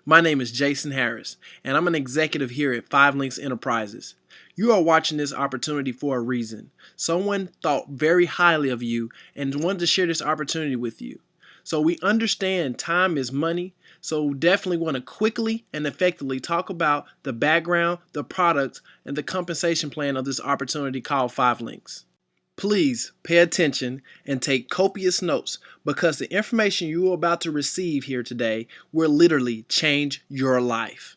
My name is Jason Harris, and I'm an executive here at 5Links Enterprises. You are watching this opportunity for a reason. Someone thought very highly of you and wanted to share this opportunity with you. So we understand time is money, so we definitely want to quickly and effectively talk about the background, the products, and the compensation plan of this opportunity called 5Links. Please pay attention and take copious notes because the information you are about to receive here today will literally change your life.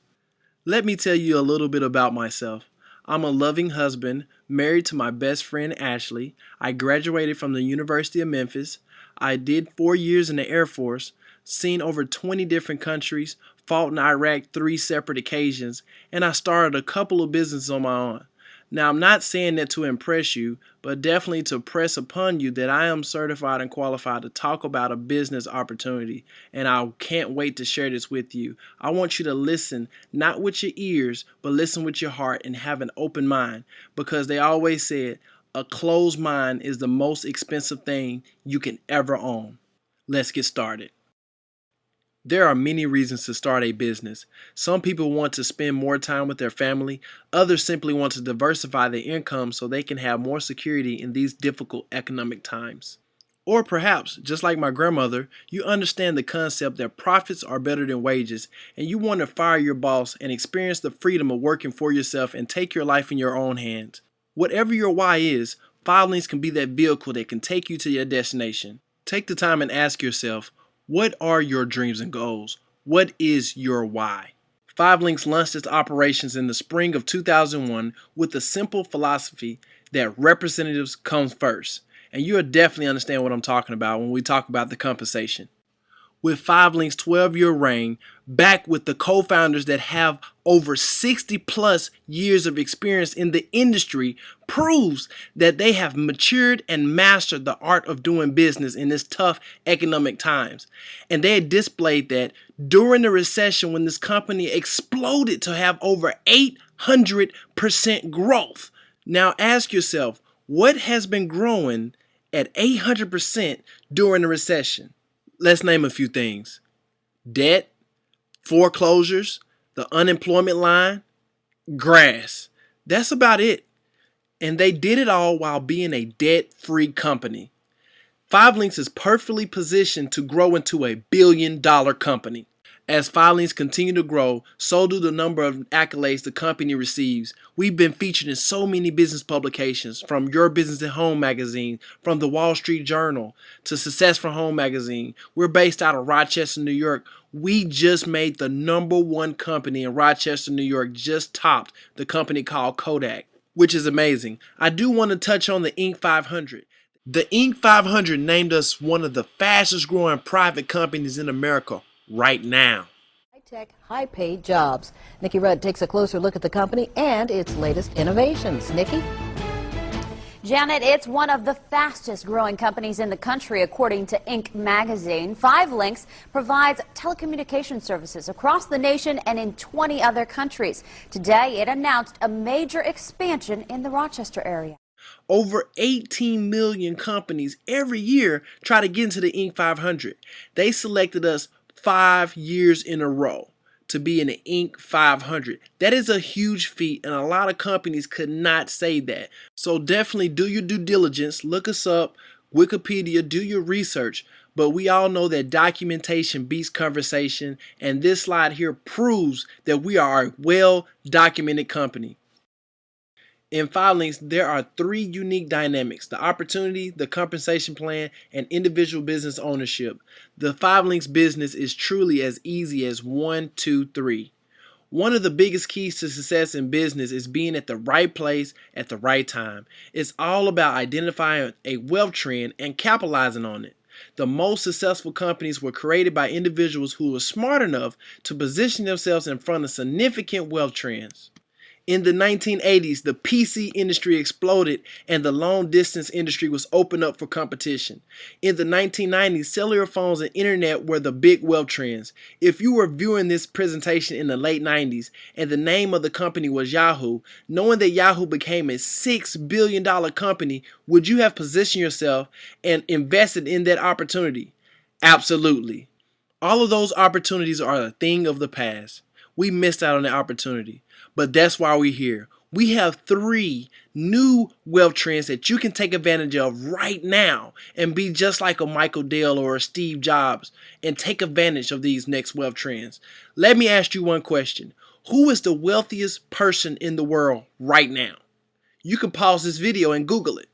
Let me tell you a little bit about myself. I'm a loving husband, married to my best friend Ashley. I graduated from the University of Memphis. I did 4 years in the Air Force, seen over 20 different countries, fought in Iraq 3 separate occasions, and I started a couple of businesses on my own. Now, I'm not saying that to impress you, but definitely to press upon you that I am certified and qualified to talk about a business opportunity, and I can't wait to share this with you. I want you to listen, not with your ears, but listen with your heart and have an open mind, because they always said a closed mind is the most expensive thing you can ever own. Let's get started. There are many reasons to start a business. Some people want to spend more time with their family. Others simply want to diversify their income so they can have more security in these difficult economic times. Or perhaps, just like my grandmother, you understand the concept that profits are better than wages, and you want to fire your boss and experience the freedom of working for yourself and take your life in your own hands. Whatever your why is, 5Links can be that vehicle that can take you to your destination. Take the time and ask yourself, what are your dreams and goals? What is your why? 5Links launched its operations in the spring of 2001 with a simple philosophy that representatives come first. And you'll definitely understand what I'm talking about when we talk about the compensation. With 5Links' 12-year reign, back with the co-founders that have over 60 plus years of experience in the industry, proves that they have matured and mastered the art of doing business in this tough economic times. And they had displayed that during the recession when this company exploded to have over 800% growth. Now ask yourself, what has been growing at 800% during the recession? Let's name a few things. Debt, foreclosures, the unemployment line, grass. That's about it. And they did it all while being a debt-free company. 5Links is perfectly positioned to grow into a billion-dollar company. As 5Links continue to grow, so do the number of accolades the company receives. We've been featured in so many business publications, from Your Business at Home magazine, from the Wall Street Journal, to Success from Home magazine. We're based out of Rochester, New York. We just made the #1 company in Rochester, New York, just topped the company called Kodak, which is amazing. I do want to touch on the Inc. 500. The Inc. 500 named us one of the fastest growing private companies in America right now. High-tech, high-paid jobs. Nikki Rudd takes a closer look at the company and its latest innovations. Nikki? Janet, it's one of the fastest growing companies in the country, according to Inc. magazine. 5Links provides telecommunication services across the nation and in 20 other countries. Today, it announced a major expansion in the Rochester area. Over 18 million companies every year try to get into the Inc. 500. They selected us 5 years in a row to be in the Inc. 500. That is a huge feat, and a lot of companies could not say that. So definitely do your due diligence, look us up, Wikipedia, do your research. But we all know that documentation beats conversation, and this slide here proves that we are a well-documented company. In 5Links, there are 3 unique dynamics: the opportunity, the compensation plan, and individual business ownership. The 5Links business is truly as easy as 1, 2, 3. One of the biggest keys to success in business is being at the right place at the right time. It's all about identifying a wealth trend and capitalizing on it. The most successful companies were created by individuals who were smart enough to position themselves in front of significant wealth trends. In the 1980s, the PC industry exploded and the long-distance industry was opened up for competition. In the 1990s, cellular phones and internet were the big wealth trends. If you were viewing this presentation in the late 90s and the name of the company was Yahoo, knowing that Yahoo became a $6 billion company, would you have positioned yourself and invested in that opportunity? Absolutely. All of those opportunities are a thing of the past. We missed out on the opportunity, but that's why we're here. We have 3 new wealth trends that you can take advantage of right now and be just like a Michael Dell or a Steve Jobs and take advantage of these next wealth trends. Let me ask you one question. Who is the wealthiest person in the world right now? You can pause this video and Google it.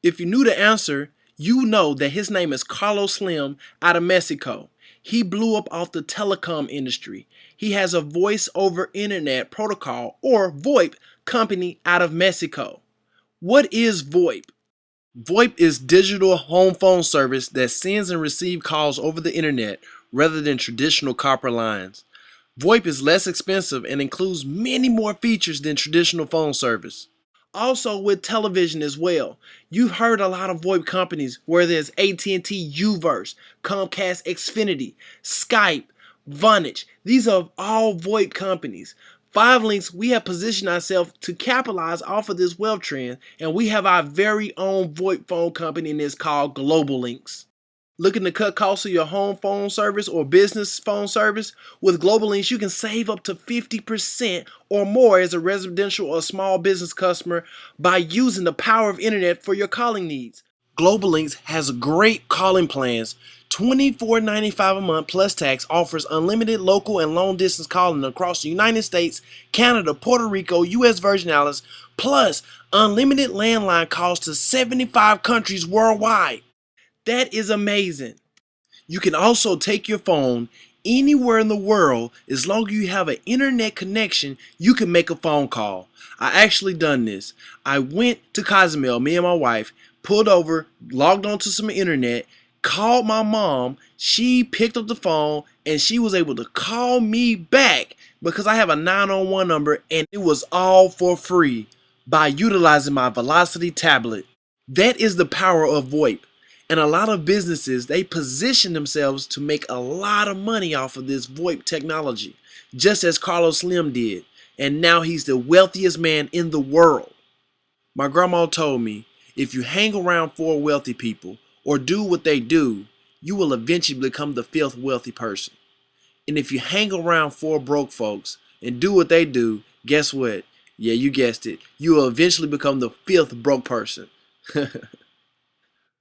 If you knew the answer, you know that his name is Carlos Slim out of Mexico. He blew up off the telecom industry. He has a voice over internet protocol or VoIP company out of Mexico. What is VoIP? VoIP is digital home phone service that sends and receives calls over the internet rather than traditional copper lines. VoIP is less expensive and includes many more features than traditional phone service. Also with television as well. You've heard a lot of VoIP companies where there's AT&T Uverse, Comcast Xfinity, Skype, Vonage. These are all VoIP companies. 5links, we have positioned ourselves to capitalize off of this wealth trend, and we have our very own VoIP phone company, and it's called Global Links. Looking to cut costs of your home phone service or business phone service? With Global Links, you can save up to 50% or more as a residential or small business customer by using the power of internet for your calling needs. Global Links has great calling plans. $24.95 a month plus tax offers unlimited local and long distance calling across the United States, Canada, Puerto Rico, U.S. Virgin Islands, plus unlimited landline calls to 75 countries worldwide. That is amazing. You can also take your phone anywhere in the world. As long as you have an internet connection, you can make a phone call. I actually done this. I went to Cozumel, me and my wife, pulled over, logged onto some internet, called my mom. She picked up the phone and she was able to call me back because I have a 911 number, and it was all for free by utilizing my Velocity tablet. That is the power of VoIP. And a lot of businesses, they position themselves to make a lot of money off of this VoIP technology, just as Carlos Slim did. And now he's the wealthiest man in the world. My grandma told me, if you hang around 4 wealthy people or do what they do, you will eventually become the 5th wealthy person. And if you hang around 4 broke folks and do what they do, guess what? Yeah, you guessed it. You will eventually become the 5th broke person.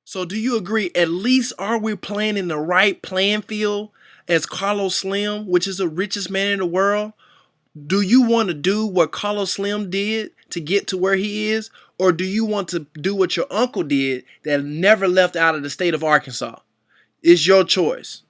So do you agree, at least are we playing in the right playing field as Carlos Slim, which is the richest man in the world? Do you want to do what Carlos Slim did to get to where he is? Or do you want to do what your uncle did that never left out of the state of Arkansas? It's your choice.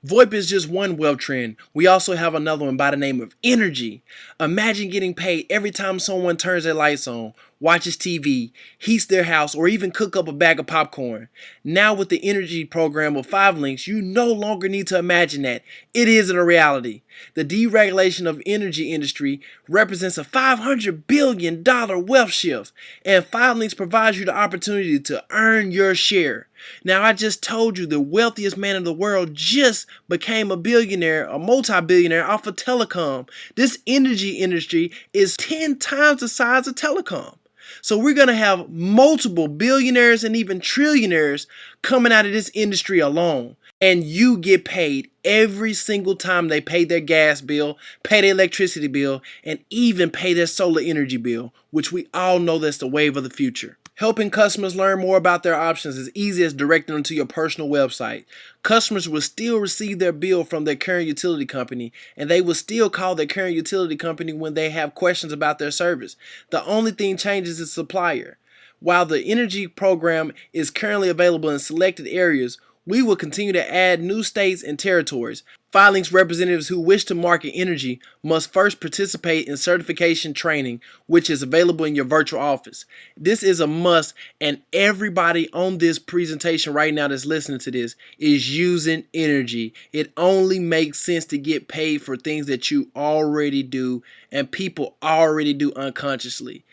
VoIP is just one wealth trend. We also have another one by the name of energy. Imagine getting paid every time someone turns their lights on, watches TV, heats their house, or even cook up a bag of popcorn. Now with the energy program of 5links, you no longer need to imagine that. It is a reality. The deregulation of energy industry represents a $500 billion wealth shift, and 5links provides you the opportunity to earn your share. Now, I just told you the wealthiest man in the world just became a billionaire, a multi-billionaire off of telecom. This energy industry is 10 times the size of telecom. So we're going to have multiple billionaires and even trillionaires coming out of this industry alone. And you get paid every single time they pay their gas bill, pay their electricity bill, and even pay their solar energy bill, which we all know that's the wave of the future. Helping customers learn more about their options is easy as directing them to your personal website. Customers will still receive their bill from their current utility company, and they will still call their current utility company when they have questions about their service. The only thing changes is supplier. While the energy program is currently available in selected areas, we will continue to add new states and territories. 5links representatives who wish to market energy must first participate in certification training, which is available in your virtual office. This is a must, and everybody on this presentation right now that's listening to this is using energy. It only makes sense to get paid for things that you already do and people already do unconsciously.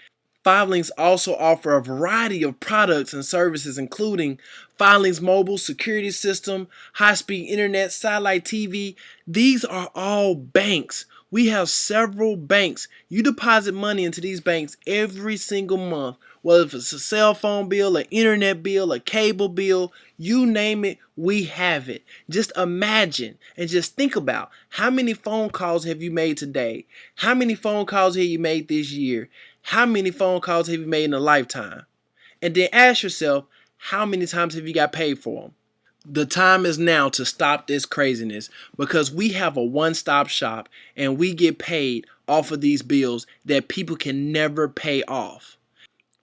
5links also offer a variety of products and services, including 5links mobile security system, high-speed internet, satellite TV. These are all banks. We have several banks. You deposit money into these banks every single month, whether it's a cell phone bill, an internet bill, a cable bill, you name it, we have it. Just imagine and just think about how many phone calls have you made today? How many phone calls have you made this year? How many phone calls have you made in a lifetime? And then ask yourself, how many times have you got paid for them? The time is now to stop this craziness because we have a one-stop shop and we get paid off of these bills that people can never pay off.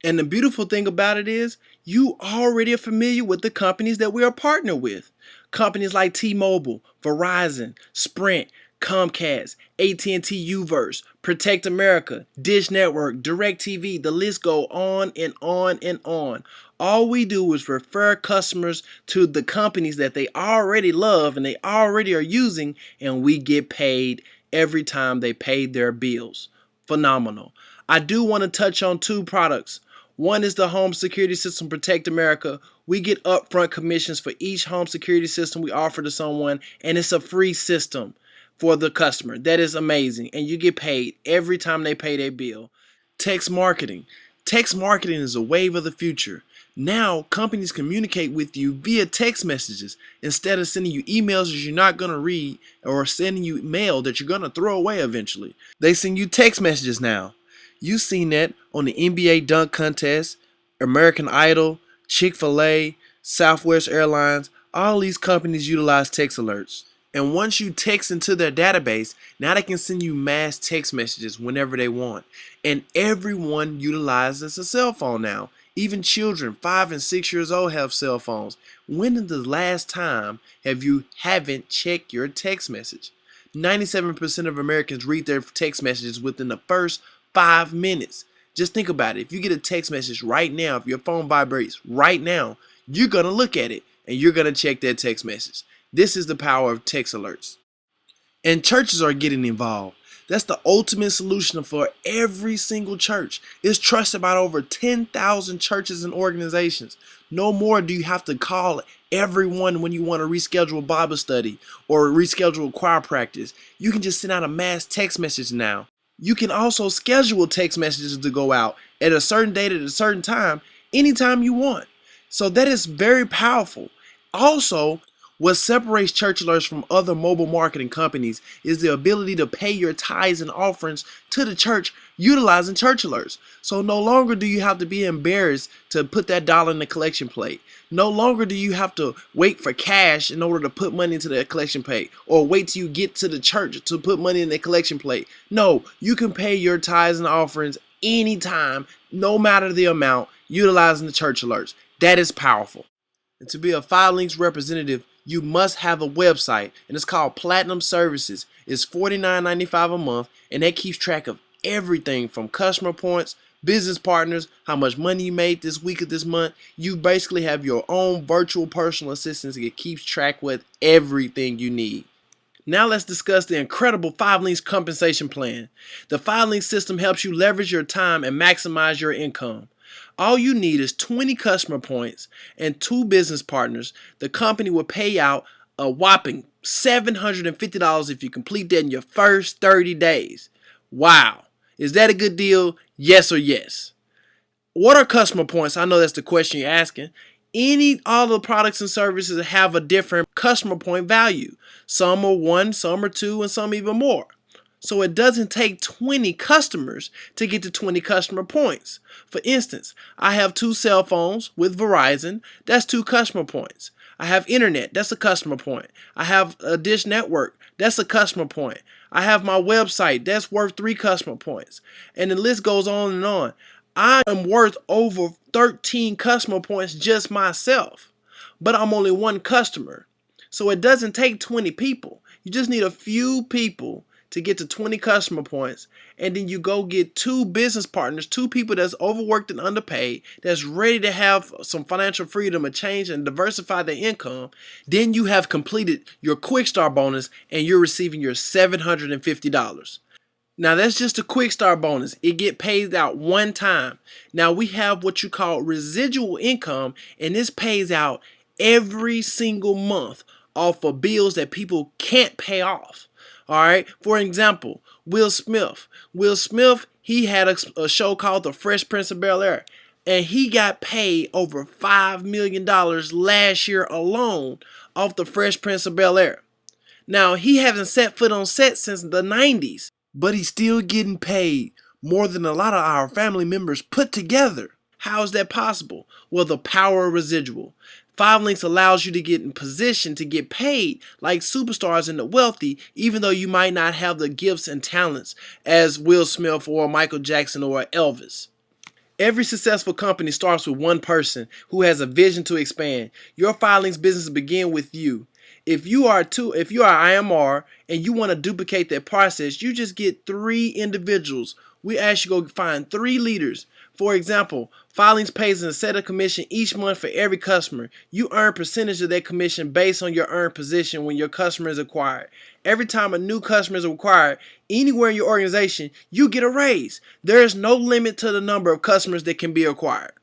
And the beautiful thing about it is you already are familiar with the companies that we are partnered with. Companies like T-Mobile, Verizon, Sprint, Comcast, AT&T Uverse, Protect America, Dish Network, DirecTV, the list go on and on and on. All we do is refer customers to the companies that they already love and they already are using, and we get paid every time they pay their bills. Phenomenal. I do want to touch on two products. One is the home security system Protect America. We get upfront commissions for each home security system we offer to someone, and it's a free system for the customer. That is amazing, and you get paid every time they pay their bill. Text marketing. Text marketing is a wave of the future. Now companies communicate with you via text messages instead of sending you emails that you're not going to read or sending you mail that you're going to throw away eventually. They send you text messages now. You've seen that on the NBA dunk contest, American Idol, Chick-fil-A, Southwest Airlines. All these companies utilize text alerts. And once you text into their database, now they can send you mass text messages whenever they want. And everyone utilizes a cell phone now. Even children 5 and 6 years old have cell phones. When is the last time have you haven't checked your text message? 97% of Americans read their text messages within the first 5 minutes. Just think about it. If you get a text message right now, if your phone vibrates right now, you're going to look at it and you're going to check that text message. This is the power of text alerts. And churches are getting involved. That's the ultimate solution for every single church. It's trusted by over 10,000 churches and organizations. No more do you have to call everyone when you want to reschedule a Bible study or reschedule a choir practice. You can just send out a mass text message now. You can also schedule text messages to go out at a certain date at a certain time, anytime you want. So that is very powerful. Also, what separates church alerts from other mobile marketing companies is the ability to pay your tithes and offerings to the church utilizing church alerts. So no longer do you have to be embarrassed to put that dollar in the collection plate. No longer do you have to wait for cash in order to put money into the collection plate or wait till you get to the church to put money in the collection plate. No, you can pay your tithes and offerings anytime, no matter the amount, utilizing the church alerts. That is powerful. And to be a 5 Links representative, you must have a website, and it's called Platinum Services. It's $49.95 a month, and that keeps track of everything from customer points, business partners, how much money you made this week or this month. You basically have your own virtual personal assistant that keeps track with everything you need. Now let's discuss the incredible 5 Links compensation plan. The 5 Links system helps you leverage your time and maximize your income. All you need is 20 customer points and 2 business partners. The company will pay out a whopping $750 if you complete that in your first 30 days. Wow. Is that a good deal? Yes or yes? What are customer points? I know that's the question you're asking. All the products and services have a different customer point value. Some are 1, some are 2, and some even more. So it doesn't take 20 customers to get to 20 customer points. For instance, I have 2 cell phones with Verizon. That's 2 customer points. I have internet. That's a customer point. I have a Dish Network. That's a customer point. I have my website. That's worth 3 customer points. And the list goes on and on. I am worth over 13 customer points just myself. But I'm only 1 customer. So it doesn't take 20 people. You just need a few people to get to 20 customer points, and then you go get 2 business partners, 2 people that's overworked and underpaid, that's ready to have some financial freedom, a change, and diversify their income. Then you have completed your quick start bonus and you're receiving your $750. Now that's just a quick start bonus. It get paid out one time. Now we have what you call residual income, and this pays out every single month off of bills that people can't pay off. All right. For example, Will Smith. Will Smith, he had a show called The Fresh Prince of Bel-Air, and he got paid over $5 million last year alone off The Fresh Prince of Bel-Air. Now, he hasn't set foot on set since the 90s, but he's still getting paid more than a lot of our family members put together. How is that possible? Well, the power of residual. 5links allows you to get in position to get paid like superstars and the wealthy, even though you might not have the gifts and talents as Will Smith or Michael Jackson or Elvis. Every successful company starts with one person who has a vision to expand. Your 5links business begin with you. If you are IMR and you want to duplicate that process, you just get 3 individuals. We ask you to go find 3 leaders. For example, 5links pays a set of commission each month for every customer. You earn percentage of that commission based on your earned position when your customer is acquired. Every time a new customer is acquired, anywhere in your organization, you get a raise. There is no limit to the number of customers that can be acquired.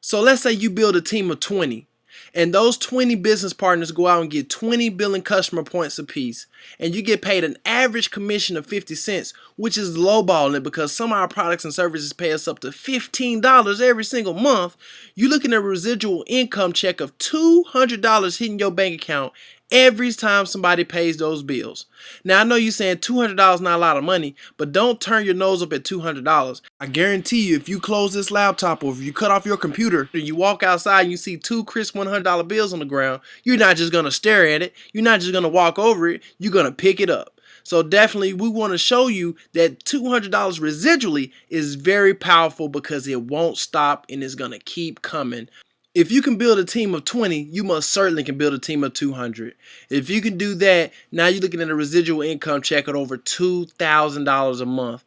So let's say you build a team of 20. And those 20 business partners go out and get 20 billing customer points apiece. And you get paid an average commission of 50 cents, which is lowballing it because some of our products and services pay us up to $15 every single month. You're looking at a residual income check of $200 hitting your bank account every time somebody pays those bills. Now, I know you're saying $200 not a lot of money, but don't turn your nose up at $200. I guarantee you, if you close this laptop or if you cut off your computer and you walk outside and you see 2 crisp $100 bills on the ground, you're not just going to stare at it. You're not just going to walk over it. You're going to pick it up. So definitely we want to show you that $200 residually is very powerful because it won't stop and it's going to keep coming. If you can build a team of 20, you most certainly can build a team of 200. If you can do that, now you're looking at a residual income check at over $2,000 a month.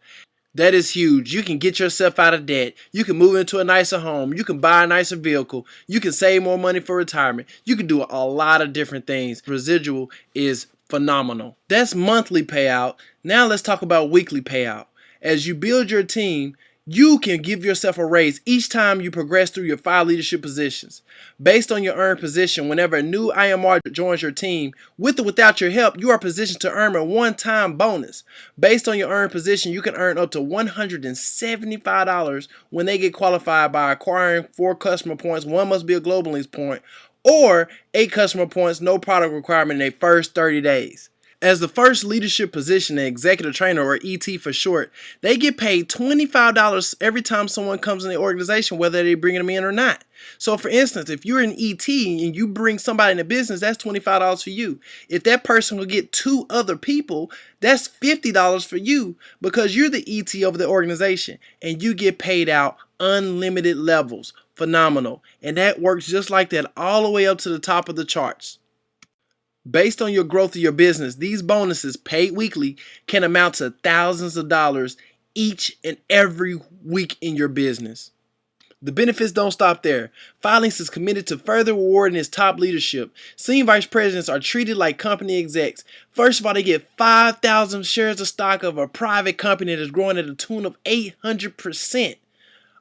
That is huge. You can get yourself out of debt. You can move into a nicer home. You can buy a nicer vehicle. You can save more money for retirement. You can do a lot of different things. Residual is phenomenal. That's monthly payout. Now let's talk about weekly payout. As you build your team, you can give yourself a raise each time you progress through your 5 leadership positions. Based on your earned position, whenever a new IMR joins your team, with or without your help, you are positioned to earn a one-time bonus. Based on your earned position, you can earn up to $175 when they get qualified by acquiring 4 customer points. 1 must be a Global Links point, or 8 customer points, no product requirement in their first 30 days. As the first leadership position, an executive trainer, or ET for short, they get paid $25 every time someone comes in the organization, whether they bring them in or not. So for instance, if you're an ET and you bring somebody in the business, that's $25 for you. If that person will get 2 other people, that's $50 for you because you're the ET of the organization and you get paid out unlimited levels. Phenomenal. And that works just like that all the way up to the top of the charts. Based on your growth of your business, these bonuses paid weekly can amount to thousands of dollars each and every week in your business. The benefits don't stop there. 5links is committed to further rewarding its top leadership. Senior vice presidents are treated like company execs. First of all, they get 5,000 shares of stock of a private company that is growing at a tune of 800%.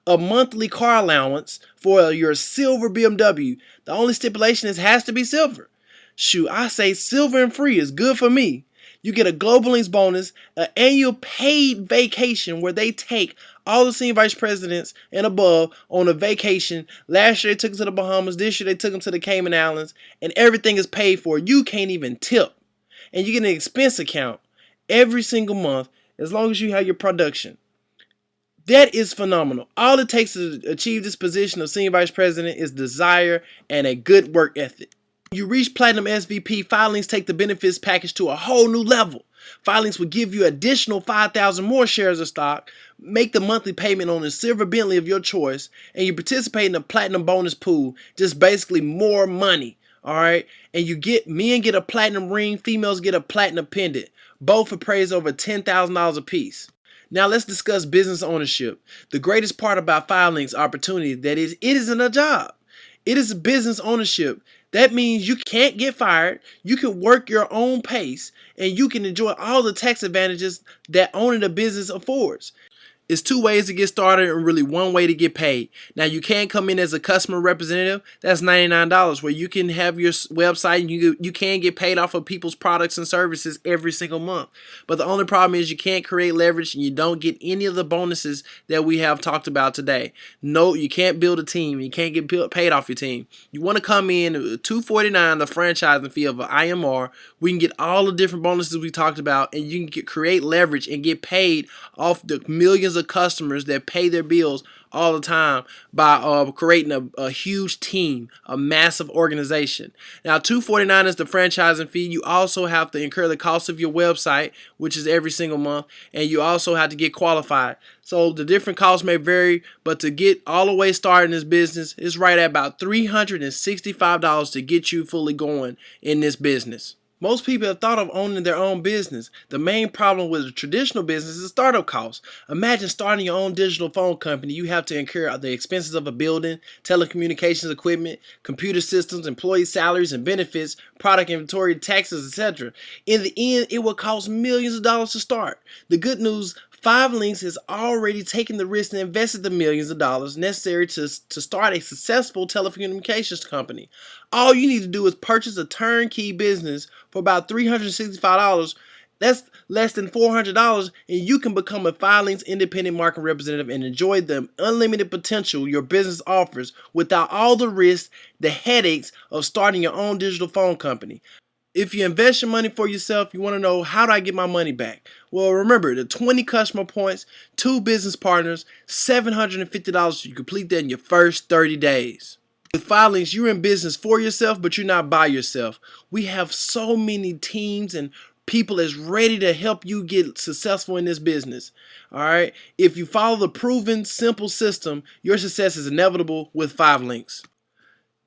A monthly car allowance for your silver BMW. The only stipulation is it has to be silver. Shoot, I say silver and free is good for me. You get a Global Links bonus, an annual paid vacation where they take all the senior vice presidents and above on a vacation. Last year they took them to the Bahamas. This year they took them to the Cayman Islands. And everything is paid for. You can't even tip. And you get an expense account every single month as long as you have your production. That is phenomenal. All it takes to achieve this position of senior vice president is desire and a good work ethic. You reach Platinum SVP, 5links take the benefits package to a whole new level. 5links will give you additional 5,000 more shares of stock, make the monthly payment on the silver Bentley of your choice, and you participate in the platinum bonus pool, just basically more money, all right? And men get a platinum ring, females get a platinum pendant, both appraised over $10,000 a piece. Now let's discuss business ownership. The greatest part about 5links opportunity that is, it isn't a job. It is business ownership. That means you can't get fired, you can work your own pace, and you can enjoy all the tax advantages that owning a business affords. It's two ways to get started and really one way to get paid. Now, you can come in as a customer representative. That's $99, where you can have your website and you can get paid off of people's products and services every single month. But the only problem is you can't create leverage and you don't get any of the bonuses that we have talked about today. No, you can't build a team. You can't get paid off your team. You want to come in at $249, the franchising fee of an IMR. We can get all the different bonuses we talked about, and you can create leverage and get paid off the millions of customers that pay their bills all the time by creating a huge team, a massive organization. Now, $249 is the franchising fee. You also have to incur the cost of your website, which is every single month, and you also have to get qualified. So the different costs may vary, but to get all the way started in this business, it's right at about $365 to get you fully going in this business. Most people have thought of owning their own business. The main problem with a traditional business is startup costs. Imagine starting your own digital phone company. You have to incur the expenses of a building, telecommunications equipment, computer systems, employee salaries and benefits, product inventory, taxes, etc. In the end, it will cost millions of dollars to start. The good news, 5 Links has already taken the risk and invested the millions of dollars necessary to start a successful telecommunications company. All you need to do is purchase a turnkey business for about $365. That's less than $400, and you can become a 5 Links independent market representative and enjoy the unlimited potential your business offers without all the risks, the headaches of starting your own digital phone company. If you invest your money for yourself, you want to know, how do I get my money back? Well, remember, the 20 customer points, 2 business partners, $750 to complete that in your first 30 days. With 5 Links, you're in business for yourself, but you're not by yourself. We have so many teams and people that's ready to help you get successful in this business. All right. If you follow the proven, simple system, your success is inevitable with 5 Links.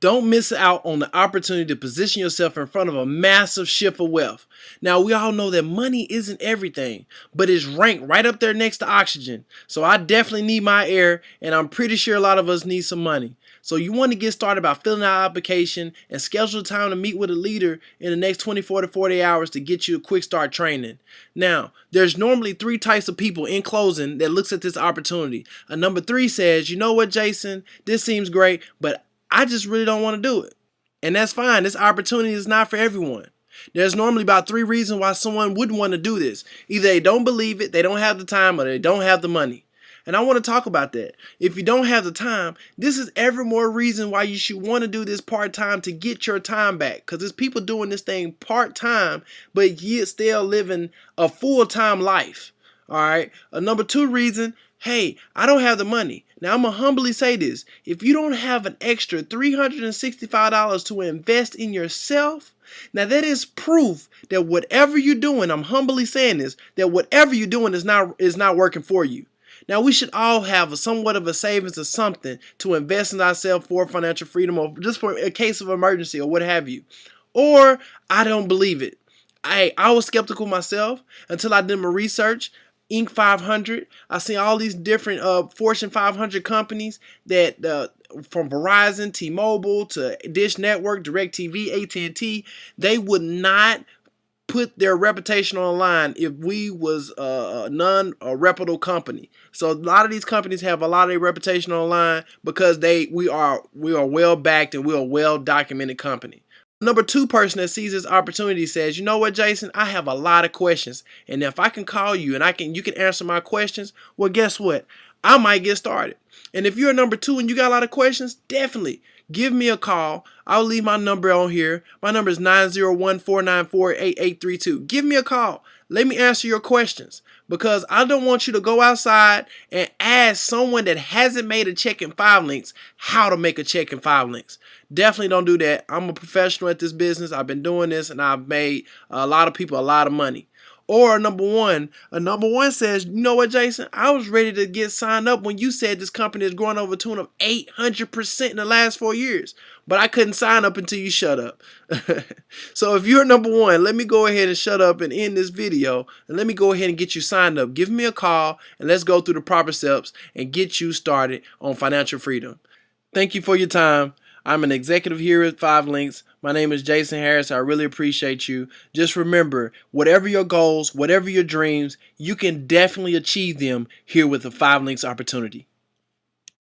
Don't miss out on the opportunity to position yourself in front of a massive shift of wealth. Now, we all know that money isn't everything, but it's ranked right up there next to oxygen. So I definitely need my air, and I'm pretty sure a lot of us need some money. So you want to get started by filling out an application and schedule time to meet with a leader in the next 24 to 48 hours to get you a quick start training. Now, there's normally 3 types of people in closing that looks at this opportunity. A number 3 says, you know what, Jason, this seems great, but I just really don't want to do it. And that's fine. This opportunity is not for everyone. There's normally about 3 reasons why someone wouldn't want to do this. Either they don't believe it, they don't have the time, or they don't have the money. And I want to talk about that. If you don't have the time, this is ever more reason why you should want to do this part-time to get your time back. Because there's people doing this thing part-time, but yet still living a full-time life. All right. A number 2 reason, hey, I don't have the money. Now, I'm going to humbly say this. If you don't have an extra $365 to invest in yourself, now that is proof that whatever you're doing, I'm humbly saying this, that whatever you're doing is not working for you. Now, we should all have somewhat of a savings or something to invest in ourselves for financial freedom, or just for a case of emergency or what have you. Or I don't believe it. I was skeptical myself until I did my research. Inc. 500. I see all these different Fortune 500 companies that from Verizon, T-Mobile to Dish Network, DirecTV, AT&T, they would not put their reputation on the line if we was a reputable company. So a lot of these companies have a lot of their reputation on the line because we are well backed and we're a well documented company. Number 2 person that sees this opportunity says, you know what, Jason, I have a lot of questions, and if I can call you and you can answer my questions, well, guess what? I might get started. And if you're number 2 and you got a lot of questions, definitely give me a call. I'll leave my number on here. My number is 901-494-8832. Give me a call. Let me answer your questions, because I don't want you to go outside and ask someone that hasn't made a check in 5 Links how to make a check in 5 Links. Definitely don't do that. I'm a professional at this business. I've been doing this, and I've made a lot of people a lot of money. Or number 1 says, you know what, Jason, I was ready to get signed up when you said this company is growing over tune of 800% in the last 4 years, but I couldn't sign up until you shut up. So if you're number 1, let me go ahead and shut up and end this video, and let me go ahead and get you signed up. Give me a call, and let's go through the proper steps and get you started on financial freedom. Thank you for your time. I'm an executive here at 5 Links. My name is Jason Harris. I really appreciate you. Just remember, whatever your goals, whatever your dreams, you can definitely achieve them here with the 5 Links opportunity.